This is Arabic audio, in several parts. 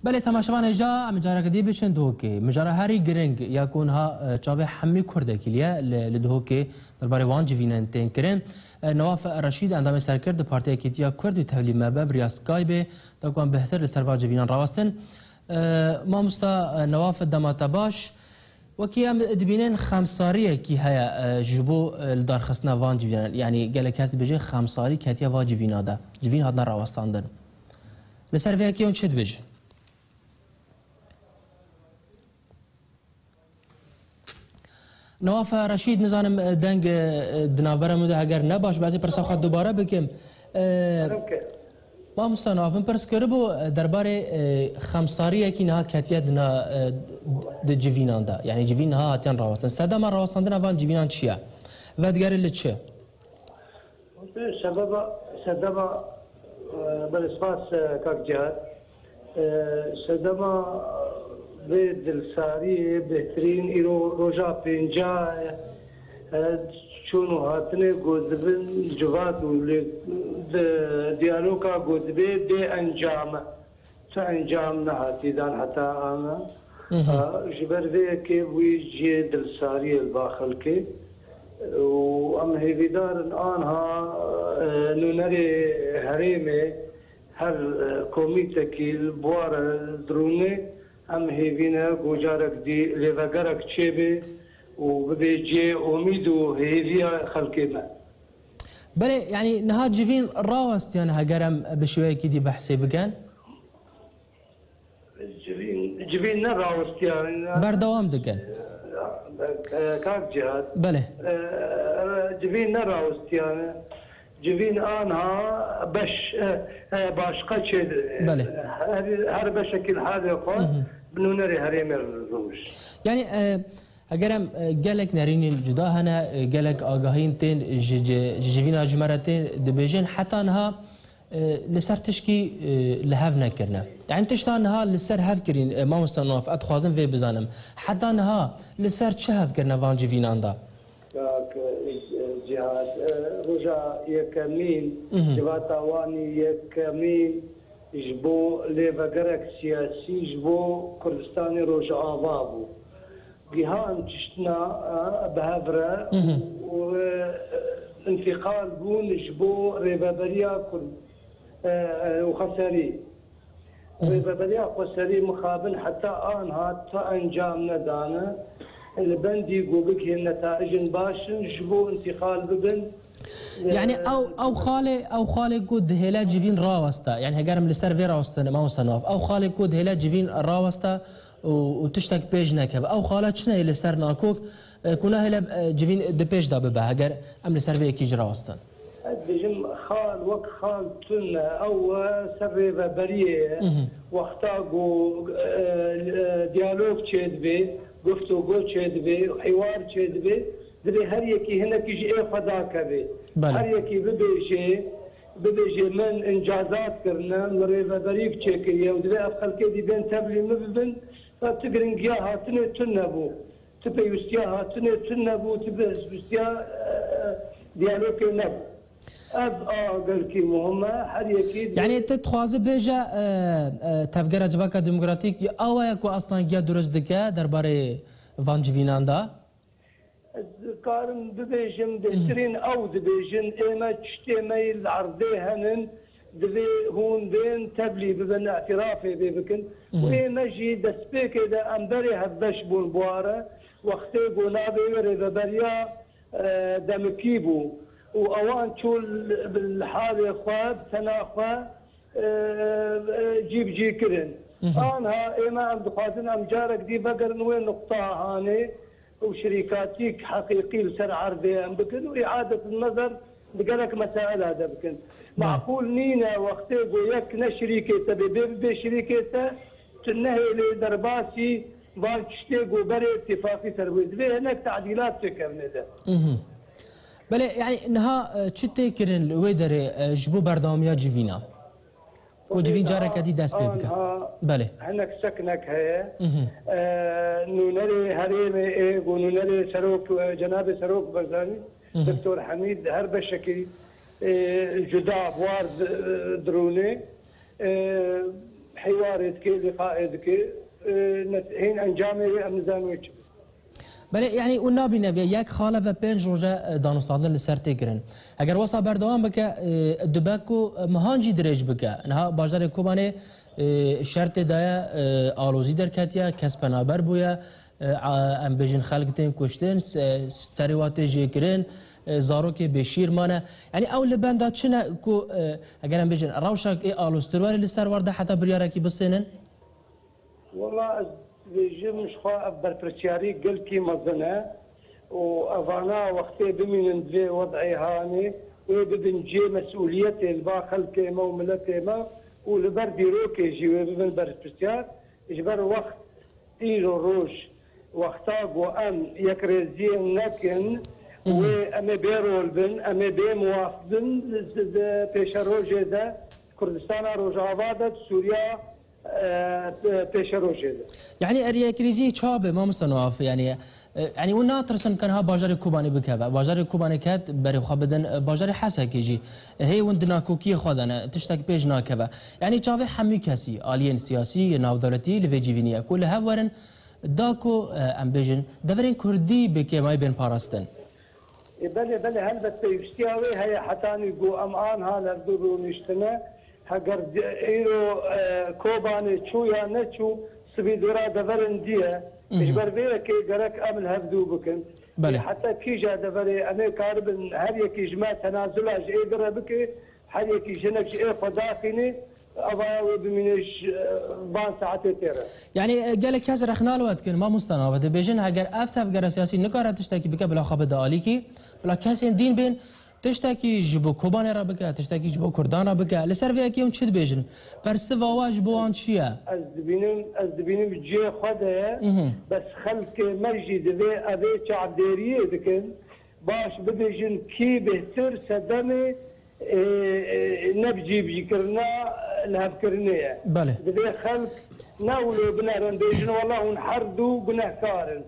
بله تماشاوان جا مجارا کدی بچن دوکی مجارا هری گرنگ یکون ها چاوه حمی کرده کلیه لدوکی درباره وان جوینن تین کرن نواف رشید اندام سرکرد پارتی کیتیا کرد و تولیم مباب ریاست کایبه دکوان بهتر لسروا جوینان راستن ما مستا نواف دماتا باش وكي ام دبينين خمساريه كي هيا جبو الدار خصنا وان جوینان يعني قال لك هست بيجي خمساري كاتيا وا جوینا دا جوین هادنا راوستاندن لسر وی کی اون چت بيجي نواف رشید نزانم دنگ دنابره مده اگر نباش بعضی پرساخات دوباره بکم ما مستناف من پرس کربو درباره خمساری کی نه کاتیا دنا د جوینان دا یعنی جوین ها هاتن راوستن صدا ما راوستن وان جوینان چیه و دیگر لچه سبب بالاساس کاک جهاد سبب به دلساری بهترین ایرو روژا پینجا چونو هاتنه گودبن جواد و دیالوگا گودبه ده انجام تا انجام نهاتی دان حتی آنا جبر که ویجی دلساری الباخل که و ام هیویدار آنها نونری حریمه هر کومیته که البوار درونه ام هیوینا گوجارک دی لیوگرک چیبه و ببیجی امید و هیویا خلقی ما بله يعني نهاد جوین راوست يعني هجرم بشوية كدي بحثي بكان جوین نه راوست يعني بردوام دكان كاك جهاد بله جوین نه راوست يعني جوین آنها باشقه چه بله هر بشكل هذا خاص بنونري هريم الروش يعني اگرم گلک نرین جدا هنه گلک آگاهین تین جوینا جمرتین دبیجن حتی انها لسر تشکی لهف نکرنه يعني تشتا انها لسر هف کرین ما مستناف اتخوازن في بزانم حتی انها لسر چه هف کرنه وان جوینان دا جهاد رجا يكمين جوات واني يكمين جبو لبقرك سياسي جبو كردستاني رجا آبابو جهان تشتنا بهبرة وانتقال بون جبو ريبابريا وخسري ريبابريا خسري مخابن حتى آنها تا انجام ندانا البندي قوبك هي النتائج باشن جبو انتقال ببن يعني او خالي كود هلا جيفين راوستا يعني هجرم لسيرفي راوستا ما هو صناف او خالي كود هلا جيفين راوستا وتشتك بيج نكب او خالات شنو اللي سر ناكوك كنا هلا جيفين دي بيج دا ببا هجر ام لسيرفي كيج راوستا بجم خال وك خال تن او سر بريه واختاقو ديالوج تشدبي گفتو گو چدبه حوار چدبه دبی هر یکی هنه کیج فدا کبه هر یکی ببیجه من انجازات کرنا مریضه بریک چکیه و دبی افخل که دی بین تبلی مببن تگرنگیا هاتنه تنبو تپیوستیا هاتنه تنبو تپیوستیا دیالوگی نبو اب قال كي مهمه هر يكي يعني تتخواز بيجا تفكر جبهه ديمقراطيك او يكو اصلا جا درست دكا درباره فان جوینان دا كارم دبيجن بهترين او دبيجن ايما تشتمي العرضي هنن دبي هون بين تبلي ببن اعترافي ببكن وايما جي دسبيك اذا امبري هبش بون بواره وقتي قنابي ريبابريا دمكيبو واوان شو بالحاله خواب تناخوا جيب جي كرن انا ايما عند خاطن ام جارك دي بقر وين نقطه هاني وشركاتيك حقيقي لسر عرضي ام بكن واعاده النظر بقالك مسائل هذا بكن معقول نينا وقتي وياك نشريكه تبي شريكه تنهي لدرباسي فالكشتي وبري اتفاقي سرويد هناك تعديلات تكمل ده بله يعني انها تشتي كرن ويدري جبو برداميا جيفينا وجيفين جارك دي داس بيبكا بله هناك سكنك هي نونري هريم ايه ونونري سروك جناب سروك برزاني دكتور حميد هر بشكي جدا بوار دروني حوارك لقائدك هين انجامي امزانويتش بله یعنی اون نبینه یک خاله و 5 روزه دانستاندن لسر تکرن اگر واسه بردوام بکه دبکو مهانجی درج بکه نه بازار کوبانه شرط دایا آلوزی در کتیا کسب نابر بویا ام بجن خلقتين کشتن سریوات جیکرن زاروک بشیر مانه یعنی اول بندا چنه کو اگر ام بجن روشک ای آلوسترواری لسر ورده حتی بریاره کی بسنن والله بيجي خا بربرتياري قلتي مزنه وافانا وقتي بمن في وضعي هاني وبنجي مسؤوليتي الباخل كيما وملتي ما والبردي روكي جي وبن بربرتيار اجبر وقت ايلو روش وقتاق وان يكرزين لكن وامي بيرول بن امي بي موافدن بيش روجي ده كردستان روجا سوريا پیشروشه یعنی اریا کریزی چابه ما مستنواف یعنی اون ناترسن کنها بازار کوبانی بکه بازار کوبانی کات بری خابدن بازار حسا کیجی هی وندنا کوکی خودانه تشتک پیش ناکبه یعنی چابه همی کسی آلین سیاسی ناو دولتی لویجیوینیا کل هورن داکو امبیژن دورین کردی بکه مای بین پاراستن بله هل بس يشتياوي هي حتاني جو امان هذا دورو نشتنا هجر ايرو كوباني تشو يا نتشو سبي دورا دفرن ديه اجبر بيرا كي جرك امل هبدو بكن بله حتى كي جا دفري انا كارب هل يكي جماعه تنازل اج اي درا بك هل يكي جنك اي فداخني ابا بمنش بان ساعتي تيرا يعني قال لك هذا رخنا له كان ما مستنابه بيجن هجر افتف جرا سياسي نقاره تشتكي بك بلا خبر داليكي بلا كاسين دين بين تشتكي جبو كوبان را بك تشتكي جبو كردان را بك لسر كيون تشد بيجن برسف واج بو انشيا از دبينم جي خده بس خلق مسجد ذي ابي شعبديريه دكن باش بدجن كي بهتر سدمي نبجي بجكرنا لهفكرنيه بله ذي خلق ناولوا بنارن بيجن والله نحردوا بنهكارن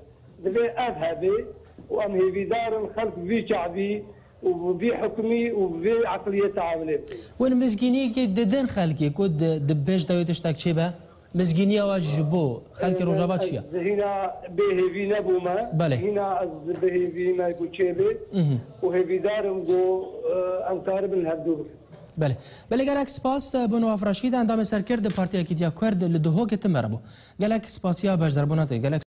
ذي اذهبي وامهي في دار الخلق في شعبي وبي حكمي وبي عقليه تعاملي والمسكيني كي ددن خلقي كود دبيش داوي تشتاك شيبه مسكينيه واجبو خلقي رجابات شيا هنا به في نبوما بله هنا به في ما يقول وهي في دارم جو انكار بن هدو بله قالك سپاس بنواف رشید اندام سرکرد پارتیا کیتیا کرد لدهو که تمربو قالك سپاسیا باش ضربونات قالك